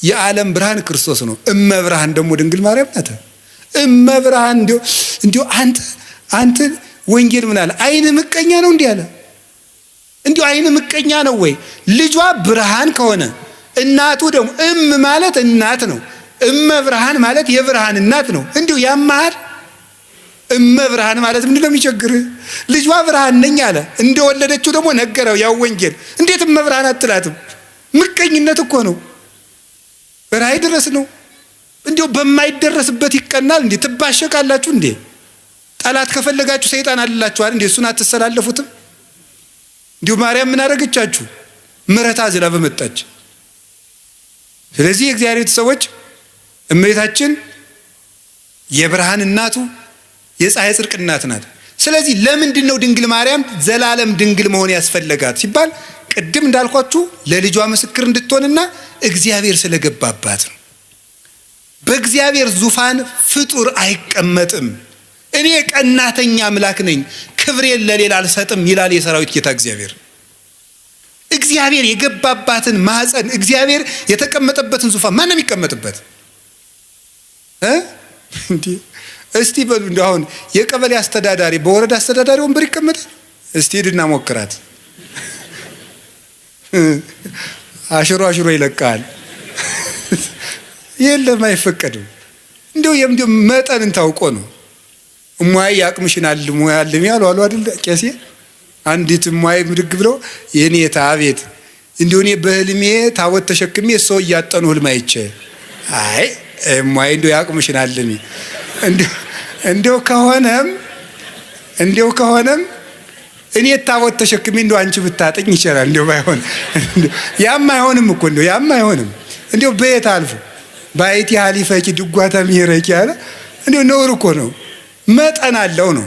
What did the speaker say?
የዓለም ብርሃን ክርስቶስ ነው። እመብርሃን ደግሞ ድንግል ማርያም ናት። እመብርሃን እንዲሁ አንተ ወንጌል ምን አለ? አይን ምቀኛ ነው እንዲህ አለ። እንዲሁ አይን ምቀኛ ነው ወይ? ልጇ ብርሃን ከሆነ እናቱ ደግሞ ማለት እናት ነው። እመብርሃን ማለት የብርሃን እናት ነው። እንዲሁ ያማሃል። እመብርሃን ማለት ምንድነው የሚቸግርህ? ልጇ ብርሃን ነኝ አለ። እንደወለደችው ደግሞ ነገረው ያው ወንጌል። እንዴት እመብርሃን አትላትም? ምቀኝነት እኮ ነው። ራይ ድረስ ነው። እንዲሁ በማይደረስበት ይቀናል እንዴ? ትባሸቃላችሁ እንዴ? ጠላት ከፈለጋችሁ ሰይጣን አለላችኋል እንዴ? እሱን አትሰላለፉትም? እንዲሁ ማርያም ምን አደረገቻችሁ? ምሕረት አዝላ በመጣች። ስለዚህ የእግዚአብሔር ሰዎች እመቤታችን የብርሃን እናቱ የፀሐይ ጽድቅ እናት ናት። ስለዚህ ለምንድን ነው ድንግል ማርያም ዘላለም ድንግል መሆን ያስፈለጋት ሲባል ቅድም እንዳልኳችሁ ለልጇ ምስክር እንድትሆንና እግዚአብሔር ስለገባባት ነው። በእግዚአብሔር ዙፋን ፍጡር አይቀመጥም። እኔ ቀናተኛ አምላክ ነኝ፣ ክብሬን ለሌላ አልሰጥም ይላል የሰራዊት ጌታ እግዚአብሔር። እግዚአብሔር የገባባትን ማህፀን፣ እግዚአብሔር የተቀመጠበትን ዙፋን ማንም ይቀመጥበት እንዴ? እስቲ በሉ እንደው አሁን የቀበሌ አስተዳዳሪ በወረዳ አስተዳዳሪ ወንበር ይቀመጣል? እስቲ ሄድና ሞክራት። አሽሮ ይለቃል። የለም አይፈቀድም። እንደው መጠንን ታውቆ ነው። እሟይ ያቅምሽን አልሙያልም ያሉ አሉ አይደል ቄሴ። አንዲት እሟይ ምድግ ብለው የኔታ አቤት እንደው እኔ በህልሜ ታቦት ተሸክሜ ሰው እያጠኑ ህልም አይቼ አይ እሟይ እንደው ያቅምሽን አልሚ እንደው ከሆነም እኔ ታቦት ተሸክሜ እንደው አንቺ ብታጠኝ ይችላል። እንደው ባይሆን ያም አይሆንም እኮ እንደው ያም አይሆንም። እንደው በየት አልፎ ባይቲ ሀሊፈቂ ድጓታ ሚረቂ ያለ እንደው ነውር እኮ ነው። መጠን አለው ነው።